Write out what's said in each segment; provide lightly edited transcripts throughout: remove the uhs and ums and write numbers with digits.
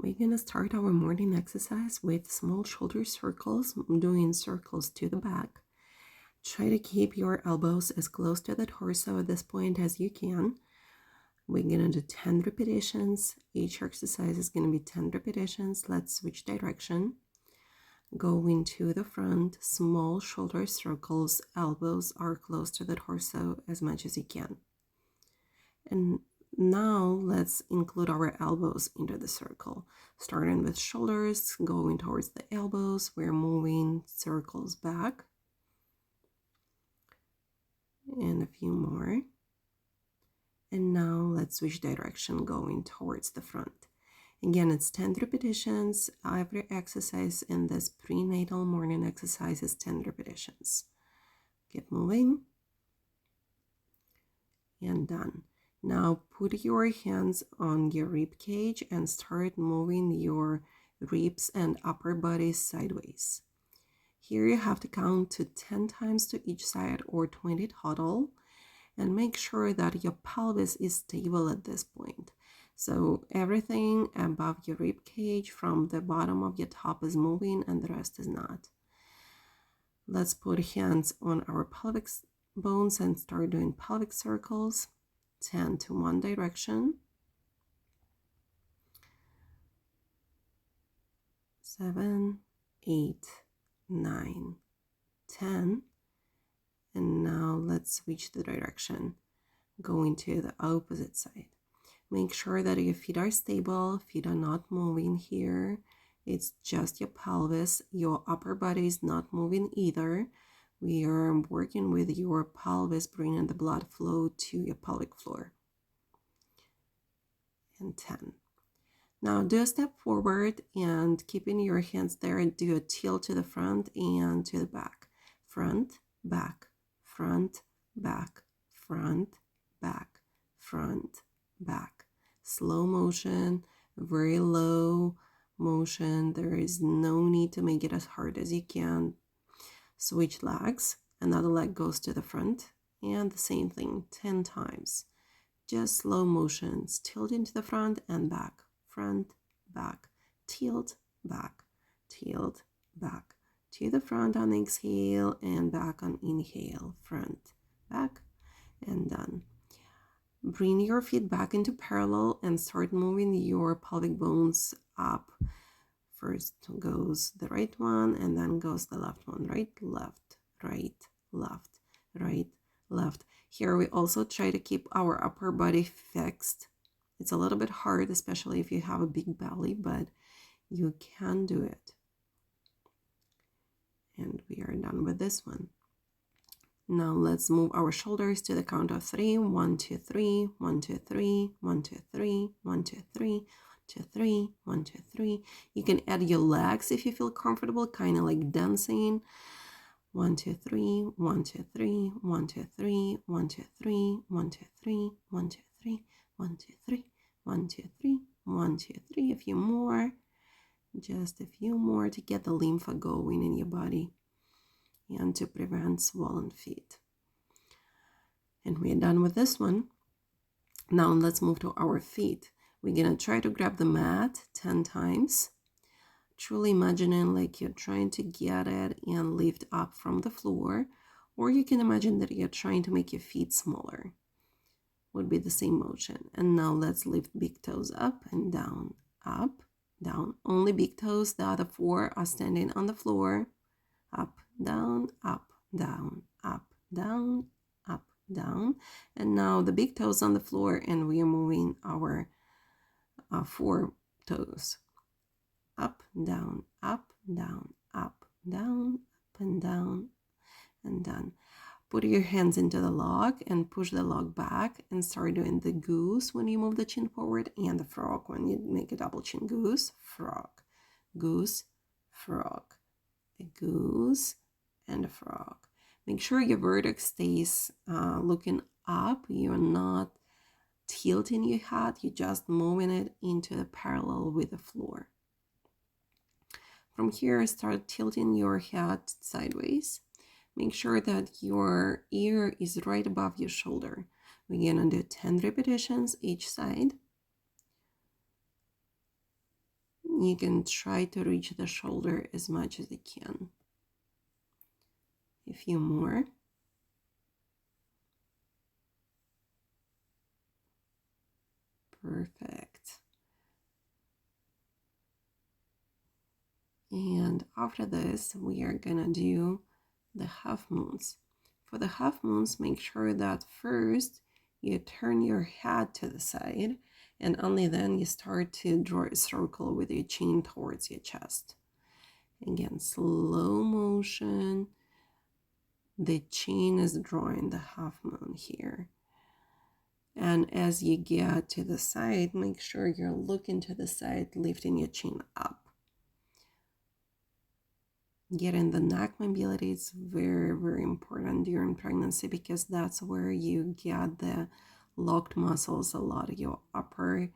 We're gonna start our morning exercise with small shoulder circles, doing circles to the back. Try to keep your elbows as close to the torso at this point as you can. We're gonna do 10 repetitions. Each exercise is gonna be 10 repetitions. Let's switch direction. Going to the front, small shoulder circles, elbows are close to the torso as much as you can. And now let's include our elbows into the circle. Starting with shoulders, going towards the elbows, we're moving circles back. And a few more. And now let's switch direction, going towards the front. Again, it's 10 repetitions. Every exercise in this prenatal morning exercise is 10 repetitions. Keep moving. And done. Now put your hands on your rib cage and start moving your ribs and upper body sideways. Here you have to count to 10 times to each side or 20 total, and make sure that your pelvis is stable at this point. So everything above your rib cage from the bottom of your top is moving and the rest is not. Let's put hands on our pelvic bones and start doing pelvic circles. 10 to one direction. 7, 8, 9, 10. And now let's switch the direction, going to the opposite side. Make sure that your feet are stable, feet are not moving here. It's just your pelvis. Your upper body is not moving either. We are working with your pelvis, bringing the blood flow to your pelvic floor. And 10. Now do a step forward and keeping your hands there and do a tilt to the front and to the back. Front, back, front, back, front, back, front, back. Slow motion, very low motion. There is no need to make it as hard as you can. Switch legs. Another leg goes to the front and the same thing 10 times. Just slow motions, tilting to the front and back, front, back, tilt, back, tilt, back, to the front on exhale and back on inhale, front, back, and done. Bring your feet back into parallel and start moving your pelvic bones up. First goes the right one and then goes the left one. Right, left, right, left, right, left. Here we also try to keep our upper body fixed. It's a little bit hard, especially if you have a big belly, but you can do it. And we are done with this one. Now let's move our shoulders to the count of 3. 1, 2, 3, 1, 2, 3, 1, 2, 3, 1, 2, 3. 2, 3, 1, 2, 3. You can add your legs if you feel comfortable, kind of like dancing. 1, 2, 3, 1, 2, 3, 1, 2, 3, 1, 2, 3, 1, 2, 3, 1, 2, 3, 1, 2, 3, 1, 2, 3, 1, 2, 3. A few more, just a few more to get the lymph going in your body and to prevent swollen feet. And we're done with this one. Now let's move to our feet. We're gonna try to grab the mat 10 times. Truly imagining like you're trying to get it and lift up from the floor, or you can imagine that you're trying to make your feet smaller. Would be the same motion. And now let's lift big toes up and down, up, down. Only big toes, the other 4 are standing on the floor. Up, down, up, down, up, down, up, down. And now the big toes on the floor and we are moving our 4 toes. Up, down, up, down, up, down, up and down, and done. Put your hands into the log and push the log back and start doing the goose when you move the chin forward and the frog when you make a double chin. Goose, frog, goose, frog, a goose, and a frog. Make sure your vertex stays looking up. You're not tilting your head, you're just moving it into the parallel with the floor. From here, start tilting your head sideways. Make sure that your ear is right above your shoulder. We're gonna do 10 repetitions each side. You can try to reach the shoulder as much as you can. A few more. Perfect. And after this, we are gonna do the half moons. For the half moons, make sure that first you turn your head to the side, and only then you start to draw a circle with your chin towards your chest. Again, slow motion. The chin is drawing the half moon here. And as you get to the side, make sure you're looking to the side, lifting your chin up. Getting the neck mobility is very, very important during pregnancy because that's where you get the locked muscles a lot, your upper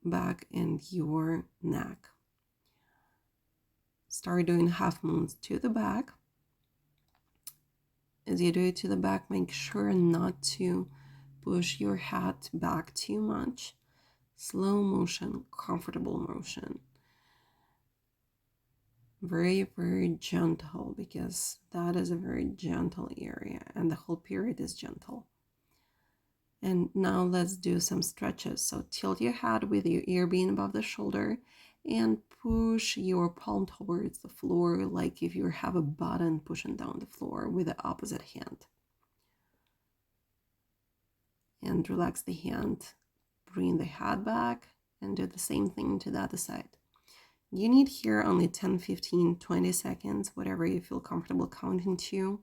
back and your neck. Start doing half moons to the back. As you do it to the back, make sure not to push your head back too much. Slow motion, comfortable motion. Very, very gentle, because that is a very gentle area and the whole period is gentle. And now let's do some stretches. So tilt your head with your ear being above the shoulder and push your palm towards the floor, like if you have a button pushing down the floor with the opposite hand. And relax the hand, bring the head back, and do the same thing to the other side. You need here only 10, 15, 20 seconds, whatever you feel comfortable counting to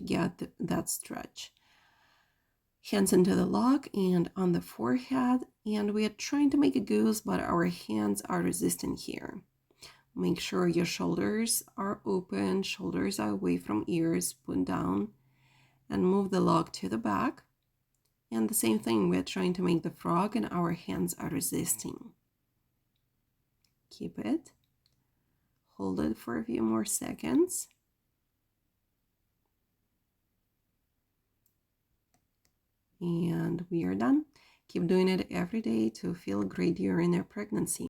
get that stretch. Hands into the lock and on the forehead, and we are trying to make a goose, but our hands are resisting here. Make sure your shoulders are open, shoulders are away from ears, put down, and move the lock to the back. And the same thing, we're trying to make the frog and our hands are resisting. Keep it. Hold it for a few more seconds. And we are done. Keep doing it every day to feel great during your pregnancy.